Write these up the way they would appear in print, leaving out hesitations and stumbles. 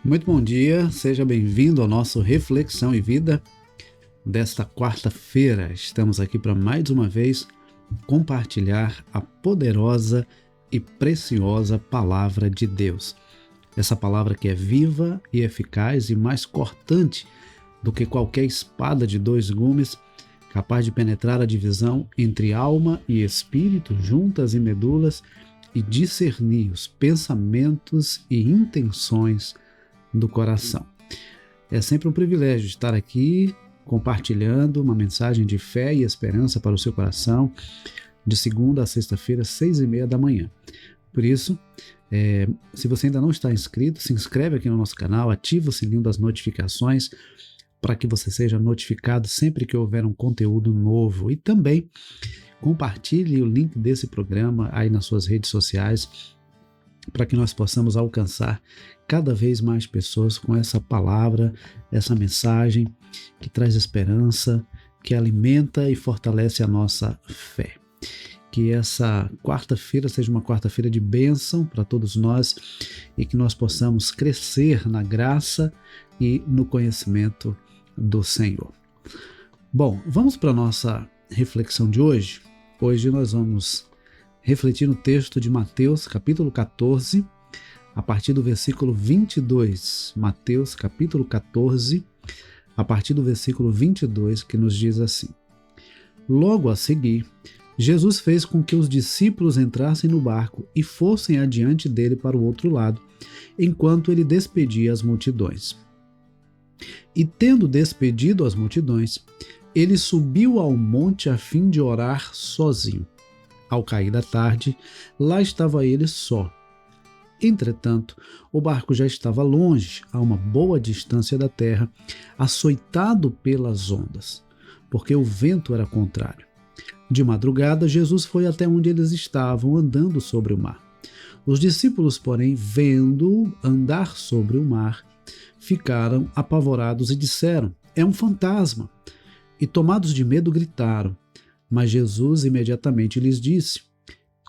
Muito bom dia, seja bem-vindo ao nosso Reflexão e Vida desta quarta-feira. Estamos aqui para mais uma vez compartilhar a poderosa e preciosa Palavra de Deus. Essa palavra que é viva e eficaz e mais cortante do que qualquer espada de dois gumes, capaz de penetrar a divisão entre alma e espírito, juntas e medulas, e discernir os pensamentos e intenções do coração. É sempre um privilégio estar aqui compartilhando uma mensagem de fé e esperança para o seu coração, de segunda a sexta-feira, 6h30 da manhã. Por isso, se você ainda não está inscrito, se inscreve aqui no nosso canal, ativa o sininho das notificações para que você seja notificado sempre que houver um conteúdo novo. E também compartilhe o link desse programa aí nas suas redes sociais, para que nós possamos alcançar cada vez mais pessoas com essa palavra, essa mensagem que traz esperança, que alimenta e fortalece a nossa fé. Que essa quarta-feira seja uma quarta-feira de bênção para todos nós e que nós possamos crescer na graça e no conhecimento do Senhor. Bom, vamos para a nossa reflexão de hoje. Hoje nós vamos refletir no texto de Mateus, capítulo 14, a partir do versículo 22. Mateus, capítulo 14, a partir do versículo 22, que nos diz assim: Logo a seguir, Jesus fez com que os discípulos entrassem no barco e fossem adiante dele para o outro lado, enquanto ele despedia as multidões. E tendo despedido as multidões, ele subiu ao monte a fim de orar sozinho. Ao cair da tarde, lá estava ele só. Entretanto, o barco já estava longe, a uma boa distância da terra, açoitado pelas ondas, porque o vento era contrário. De madrugada, Jesus foi até onde eles estavam, andando sobre o mar. Os discípulos, porém, vendo-o andar sobre o mar, ficaram apavorados e disseram: É um fantasma! E tomados de medo, gritaram. Mas Jesus imediatamente lhes disse: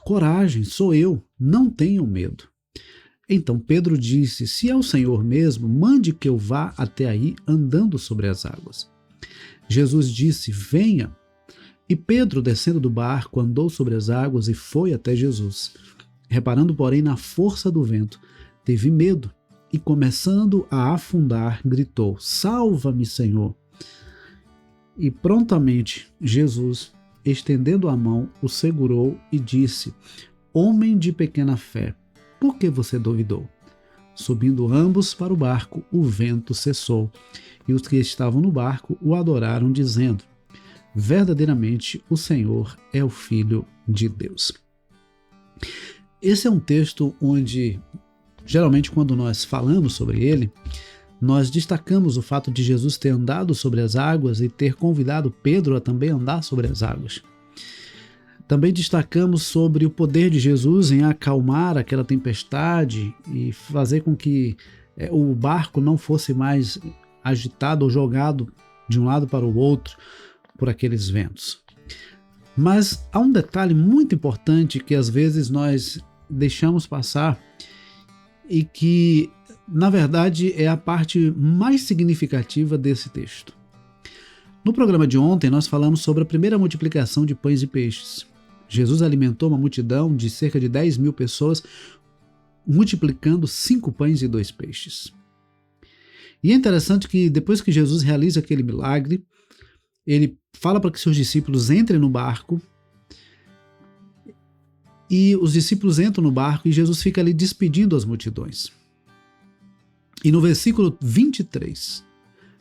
Coragem, sou eu, não tenham medo. Então Pedro disse: Se é o Senhor mesmo, mande que eu vá até aí andando sobre as águas. Jesus disse: Venha. E Pedro, descendo do barco, andou sobre as águas e foi até Jesus. Reparando, porém, na força do vento, teve medo e, começando a afundar, gritou: Salva-me, Senhor! E prontamente Jesus, estendendo a mão, o segurou e disse: Homem de pequena fé, por que você duvidou? Subindo ambos para o barco, o vento cessou, e os que estavam no barco o adoraram, dizendo: Verdadeiramente o Senhor é o Filho de Deus. Esse é um texto onde, geralmente, quando nós falamos sobre ele, nós destacamos o fato de Jesus ter andado sobre as águas e ter convidado Pedro a também andar sobre as águas. Também destacamos sobre o poder de Jesus em acalmar aquela tempestade e fazer com que o barco não fosse mais agitado ou jogado de um lado para o outro por aqueles ventos. Mas há um detalhe muito importante que às vezes nós deixamos passar e que, na verdade, é a parte mais significativa desse texto. No programa de ontem, nós falamos sobre a primeira multiplicação de pães e peixes. Jesus alimentou uma multidão de cerca de 10.000 pessoas, multiplicando 5 pães e 2 peixes. E é interessante que depois que Jesus realiza aquele milagre, ele fala para que seus discípulos entrem no barco, e os discípulos entram no barco e Jesus fica ali despedindo as multidões. E no versículo 23,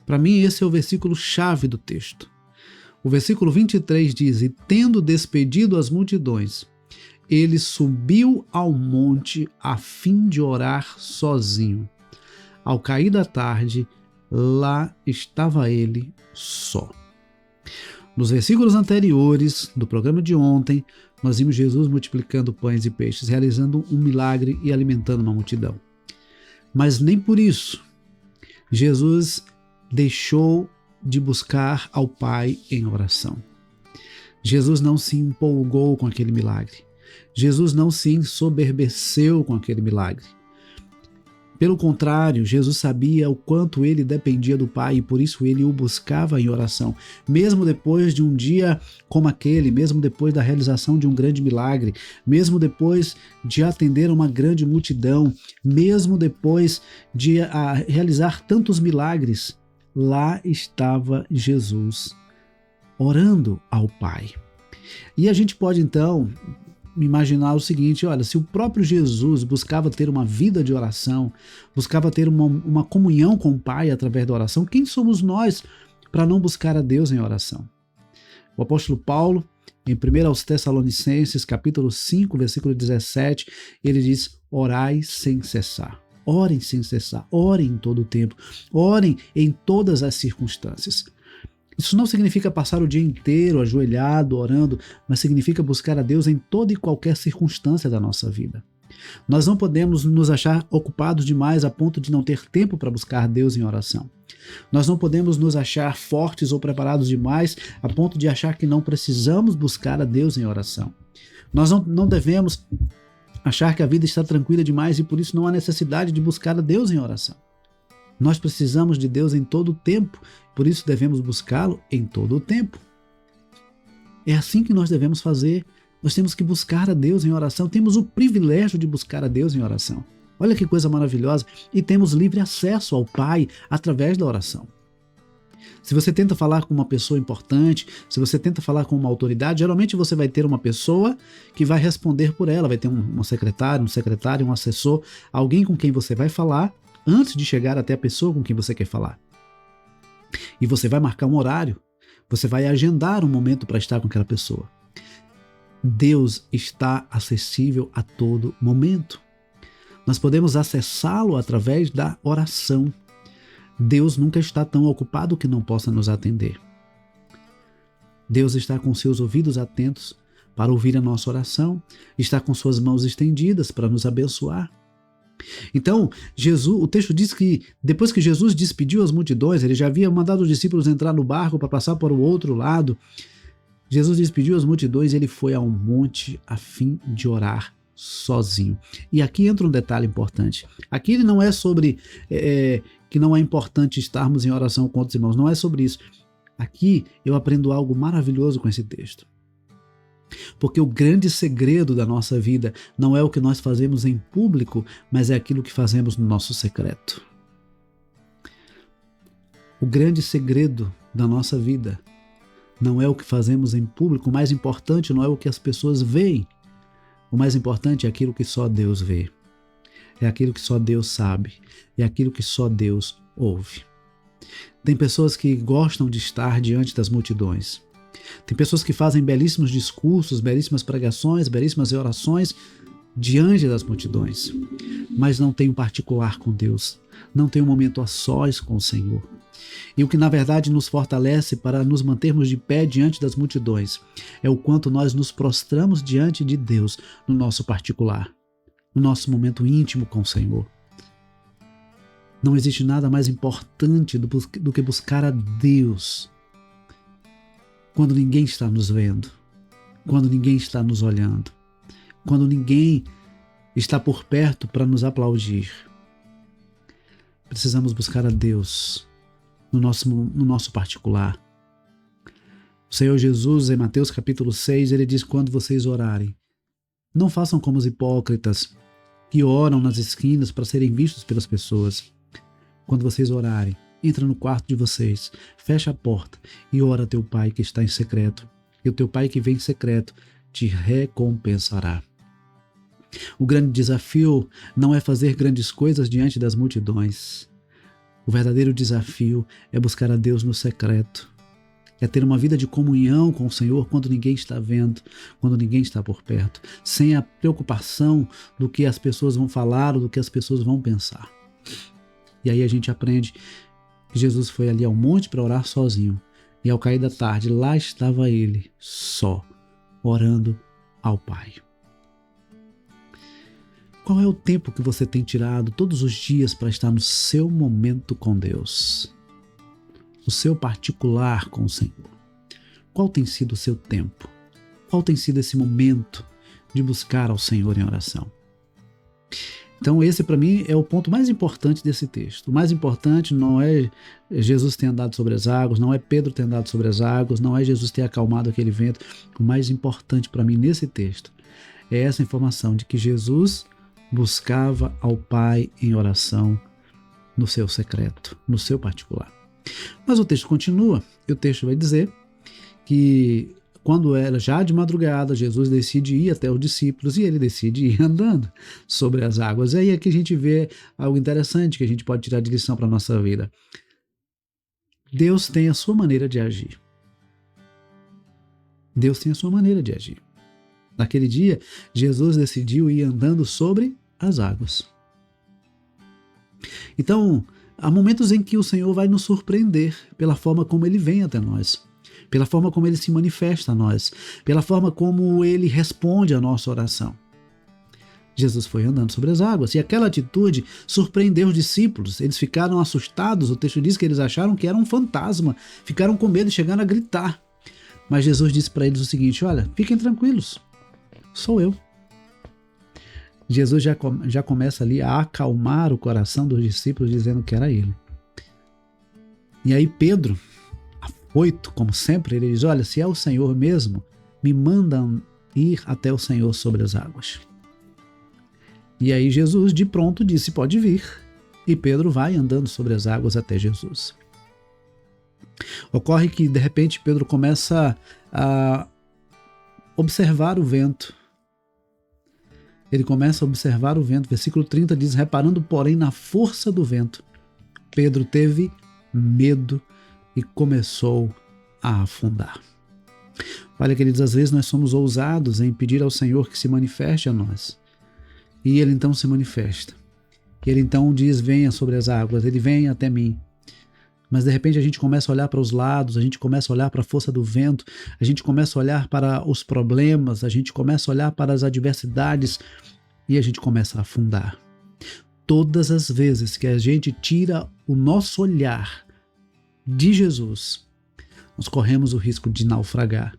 para mim esse é o versículo chave do texto. O versículo 23 diz: E tendo despedido as multidões, ele subiu ao monte a fim de orar sozinho. Ao cair da tarde, lá estava ele só. Nos versículos anteriores do programa de ontem, nós vimos Jesus multiplicando pães e peixes, realizando um milagre e alimentando uma multidão. Mas nem por isso Jesus deixou de buscar ao Pai em oração. Jesus não se empolgou com aquele milagre. Jesus não se ensoberbeceu com aquele milagre. Pelo contrário, Jesus sabia o quanto ele dependia do Pai e por isso ele o buscava em oração. Mesmo depois de um dia como aquele, mesmo depois da realização de um grande milagre, mesmo depois de atender uma grande multidão, mesmo depois de realizar tantos milagres, lá estava Jesus orando ao Pai. E a gente pode então imaginar o seguinte: olha, se o próprio Jesus buscava ter uma vida de oração, buscava ter uma comunhão com o Pai através da oração, quem somos nós para não buscar a Deus em oração? O apóstolo Paulo, em 1 aos Tessalonicenses, capítulo 5, versículo 17, ele diz: orai sem cessar. Orem sem cessar, orem em todo o tempo, orem em todas as circunstâncias. Isso não significa passar o dia inteiro ajoelhado, orando, mas significa buscar a Deus em toda e qualquer circunstância da nossa vida. Nós não podemos nos achar ocupados demais a ponto de não ter tempo para buscar Deus em oração. Nós não podemos nos achar fortes ou preparados demais a ponto de achar que não precisamos buscar a Deus em oração. Nós não devemos achar que a vida está tranquila demais e por isso não há necessidade de buscar a Deus em oração. Nós precisamos de Deus em todo o tempo, por isso devemos buscá-lo em todo o tempo. É assim que nós devemos fazer. Nós temos que buscar a Deus em oração, temos o privilégio de buscar a Deus em oração. Olha que coisa maravilhosa, e temos livre acesso ao Pai através da oração. Se você tenta falar com uma pessoa importante, se você tenta falar com uma autoridade, geralmente você vai ter uma pessoa que vai responder por ela, vai ter um secretário, um assessor, alguém com quem você vai falar antes de chegar até a pessoa com quem você quer falar. E você vai marcar um horário, você vai agendar um momento para estar com aquela pessoa. Deus está acessível a todo momento. Nós podemos acessá-lo através da oração. Deus nunca está tão ocupado que não possa nos atender. Deus está com seus ouvidos atentos para ouvir a nossa oração, está com suas mãos estendidas para nos abençoar. Então, o texto diz que depois que Jesus despediu as multidões, ele já havia mandado os discípulos entrar no barco para passar para o outro lado. Jesus despediu as multidões e ele foi a um monte a fim de orar sozinho. E aqui entra um detalhe importante. Aqui ele não é sobre que não é importante estarmos em oração com outros irmãos, não é sobre isso. Aqui eu aprendo algo maravilhoso com esse texto. Porque o grande segredo da nossa vida não é o que nós fazemos em público, mas é aquilo que fazemos no nosso secreto. O grande segredo da nossa vida não é o que fazemos em público, o mais importante não é o que as pessoas veem. O mais importante é aquilo que só Deus vê. É aquilo que só Deus sabe. É aquilo que só Deus ouve. Tem pessoas que gostam de estar diante das multidões. Tem pessoas que fazem belíssimos discursos, belíssimas pregações, belíssimas orações diante das multidões, mas não tem um particular com Deus, não tem um momento a sós com o Senhor. E o que na verdade nos fortalece para nos mantermos de pé diante das multidões é o quanto nós nos prostramos diante de Deus no nosso particular, no nosso momento íntimo com o Senhor. Não existe nada mais importante do que buscar a Deus quando ninguém está nos vendo, quando ninguém está nos olhando, quando ninguém está por perto para nos aplaudir. Precisamos buscar a Deus no nosso particular. O Senhor Jesus, em Mateus capítulo 6, ele diz: quando vocês orarem, não façam como os hipócritas que oram nas esquinas para serem vistos pelas pessoas. Quando vocês orarem, entra no quarto de vocês, fecha a porta e ora a teu Pai que está em secreto. E o teu Pai que vem em secreto te recompensará. O grande desafio não é fazer grandes coisas diante das multidões. O verdadeiro desafio é buscar a Deus no secreto. É ter uma vida de comunhão com o Senhor quando ninguém está vendo, quando ninguém está por perto, sem a preocupação do que as pessoas vão falar ou do que as pessoas vão pensar. E aí a gente aprende que Jesus foi ali ao monte para orar sozinho. E ao cair da tarde, lá estava ele, só, orando ao Pai. Qual é o tempo que você tem tirado todos os dias para estar no seu momento com Deus? O seu particular com o Senhor? Qual tem sido o seu tempo? Qual tem sido esse momento de buscar ao Senhor em oração? Então esse para mim é o ponto mais importante desse texto. O mais importante não é Jesus ter andado sobre as águas, não é Pedro ter andado sobre as águas, não é Jesus ter acalmado aquele vento. O mais importante para mim nesse texto é essa informação de que Jesus buscava ao Pai em oração no seu secreto, no seu particular. Mas o texto continua e o texto vai dizer que quando era já de madrugada, Jesus decide ir até os discípulos e ele decide ir andando sobre as águas. E aí aqui a gente vê algo interessante que a gente pode tirar de lição para a nossa vida. Deus tem a sua maneira de agir. Deus tem a sua maneira de agir. Naquele dia, Jesus decidiu ir andando sobre as águas. Então, há momentos em que o Senhor vai nos surpreender pela forma como Ele vem até nós, pela forma como Ele se manifesta a nós, pela forma como Ele responde à nossa oração. Jesus foi andando sobre as águas e aquela atitude surpreendeu os discípulos. Eles ficaram assustados, o texto diz que eles acharam que era um fantasma, ficaram com medo e chegaram a gritar. Mas Jesus disse para eles o seguinte: olha, fiquem tranquilos, sou eu. Jesus já começa ali a acalmar o coração dos discípulos, dizendo que era ele. E aí Pedro, afoito, como sempre, ele diz: olha, se é o Senhor mesmo, me mandam ir até o Senhor sobre as águas. E aí Jesus de pronto disse: pode vir. E Pedro vai andando sobre as águas até Jesus. Ocorre que de repente Pedro começa a observar o vento. Ele começa a observar o vento. Versículo 30 diz: reparando, porém, na força do vento, Pedro teve medo e começou a afundar. Olha, queridos, às vezes nós somos ousados em pedir ao Senhor que se manifeste a nós. E Ele então se manifesta. Ele então diz: venha sobre as águas, Ele vem até mim. Mas de repente a gente começa a olhar para os lados, a gente começa a olhar para a força do vento, a gente começa a olhar para os problemas, a gente começa a olhar para as adversidades e a gente começa a afundar. Todas as vezes que a gente tira o nosso olhar de Jesus, nós corremos o risco de naufragar,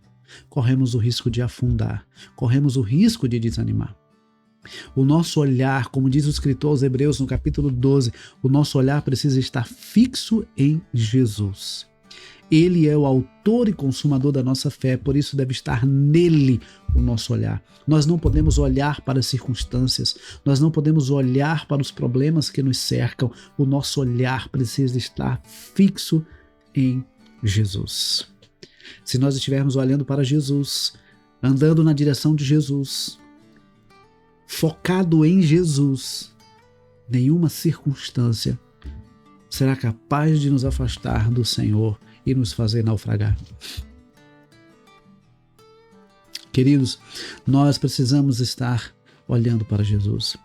corremos o risco de afundar, corremos o risco de desanimar. O nosso olhar, como diz o escritor aos Hebreus no capítulo 12, o nosso olhar precisa estar fixo em Jesus. Ele é o autor e consumador da nossa fé, por isso deve estar nele o nosso olhar. Nós não podemos olhar para as circunstâncias, nós não podemos olhar para os problemas que nos cercam, o nosso olhar precisa estar fixo em Jesus. Se nós estivermos olhando para Jesus, andando na direção de Jesus, focado em Jesus, nenhuma circunstância será capaz de nos afastar do Senhor e nos fazer naufragar. Queridos, nós precisamos estar olhando para Jesus.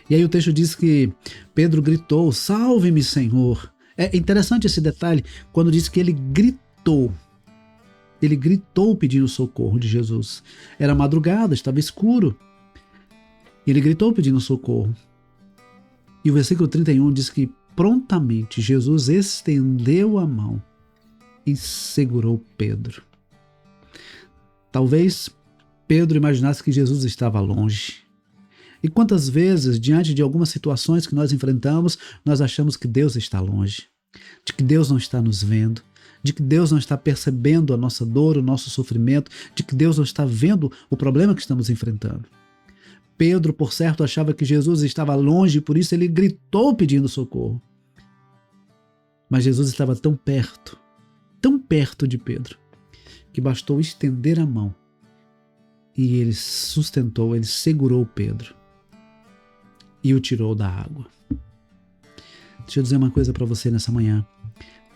E aí o texto diz que Pedro gritou: salve-me, Senhor. É interessante esse detalhe, quando diz que ele gritou. Ele gritou pedindo socorro de Jesus. Era madrugada, estava escuro. Ele gritou pedindo socorro. E o versículo 31 diz que prontamente Jesus estendeu a mão e segurou Pedro. Talvez Pedro imaginasse que Jesus estava longe. E quantas vezes, diante de algumas situações que nós enfrentamos, nós achamos que Deus está longe, de que Deus não está nos vendo, de que Deus não está percebendo a nossa dor, o nosso sofrimento, de que Deus não está vendo o problema que estamos enfrentando. Pedro, por certo, achava que Jesus estava longe, por isso ele gritou pedindo socorro. Mas Jesus estava tão perto de Pedro, que bastou estender a mão e ele sustentou, ele segurou Pedro e o tirou da água. Deixa eu dizer uma coisa para você nessa manhã.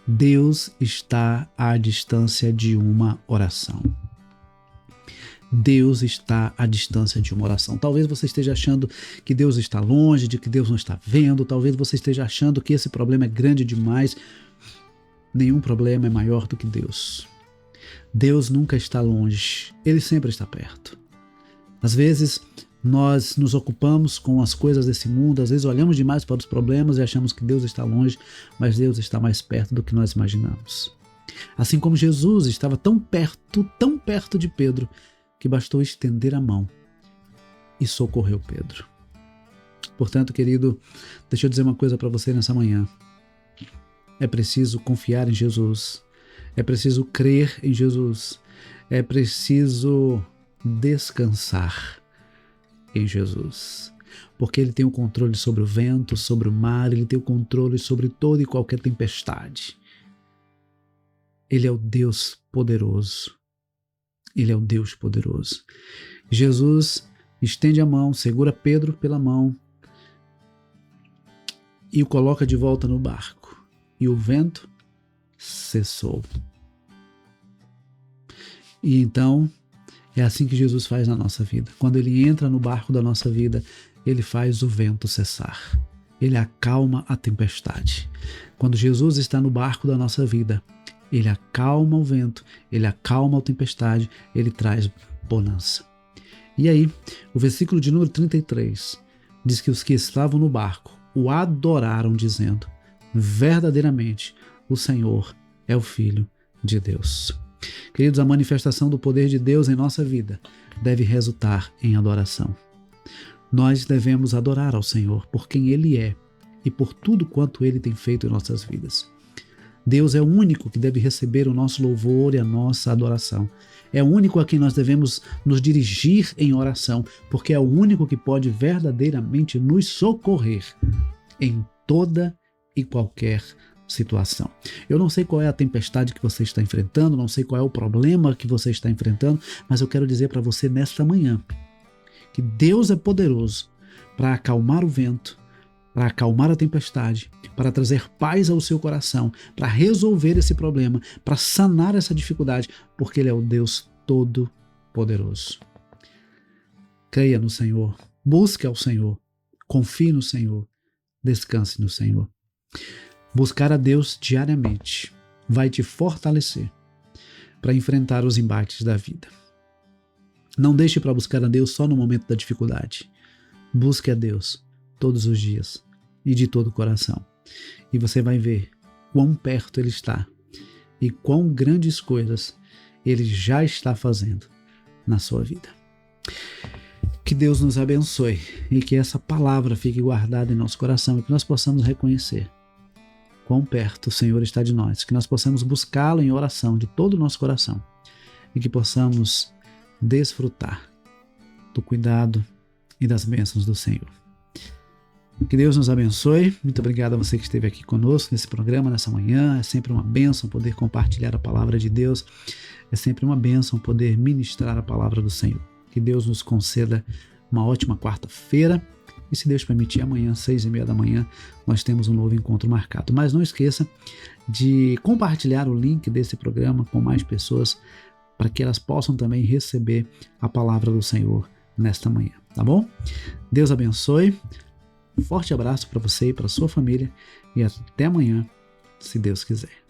Deus está à distância de uma oração. Deus está à distância de uma oração. Talvez você esteja achando que Deus está longe, de que Deus não está vendo. Talvez você esteja achando que esse problema é grande demais. Nenhum problema é maior do que Deus. Deus nunca está longe. Ele sempre está perto. Às vezes, nós nos ocupamos com as coisas desse mundo. Às vezes, olhamos demais para os problemas e achamos que Deus está longe, mas Deus está mais perto do que nós imaginamos. Assim como Jesus estava tão perto de Pedro, que bastou estender a mão e socorreu Pedro. Portanto, querido, deixa eu dizer uma coisa para você nessa manhã. É preciso confiar em Jesus. É preciso crer em Jesus. É preciso descansar em Jesus. Porque Ele tem o controle sobre o vento, sobre o mar, Ele tem o controle sobre toda e qualquer tempestade. Ele é o Deus poderoso. Ele é o Deus poderoso. Jesus estende a mão, segura Pedro pela mão e o coloca de volta no barco. E o vento cessou. E então, é assim que Jesus faz na nossa vida. Quando Ele entra no barco da nossa vida, Ele faz o vento cessar. Ele acalma a tempestade. Quando Jesus está no barco da nossa vida, Ele acalma o vento, Ele acalma a tempestade, Ele traz bonança. E aí, o versículo de número 33 diz que os que estavam no barco o adoraram, dizendo: verdadeiramente, o Senhor é o Filho de Deus. Queridos, a manifestação do poder de Deus em nossa vida deve resultar em adoração. Nós devemos adorar ao Senhor por quem Ele é e por tudo quanto Ele tem feito em nossas vidas. Deus é o único que deve receber o nosso louvor e a nossa adoração. É o único a quem nós devemos nos dirigir em oração, porque é o único que pode verdadeiramente nos socorrer em toda e qualquer situação. Eu não sei qual é a tempestade que você está enfrentando, não sei qual é o problema que você está enfrentando, mas eu quero dizer para você nesta manhã que Deus é poderoso para acalmar o vento, para acalmar a tempestade, para trazer paz ao seu coração, para resolver esse problema, para sanar essa dificuldade, porque Ele é o Deus Todo-Poderoso. Creia no Senhor, busque ao Senhor, confie no Senhor, descanse no Senhor. Buscar a Deus diariamente vai te fortalecer para enfrentar os embates da vida. Não deixe para buscar a Deus só no momento da dificuldade. Busque a Deus todos os dias e de todo o coração. E você vai ver quão perto Ele está e quão grandes coisas Ele já está fazendo na sua vida. Que Deus nos abençoe e que essa palavra fique guardada em nosso coração e que nós possamos reconhecer quão perto o Senhor está de nós, que nós possamos buscá-lo em oração de todo o nosso coração e que possamos desfrutar do cuidado e das bênçãos do Senhor. Que Deus nos abençoe. Muito obrigado a você que esteve aqui conosco nesse programa, nessa manhã. É sempre uma bênção poder compartilhar a palavra de Deus. É sempre uma bênção poder ministrar a palavra do Senhor. Que Deus nos conceda uma ótima quarta-feira. E se Deus permitir, amanhã, 6h30 da manhã, nós temos um novo encontro marcado. Mas não esqueça de compartilhar o link desse programa com mais pessoas para que elas possam também receber a palavra do Senhor nesta manhã, tá bom? Deus abençoe. Forte abraço para você e para sua família e até amanhã, se Deus quiser.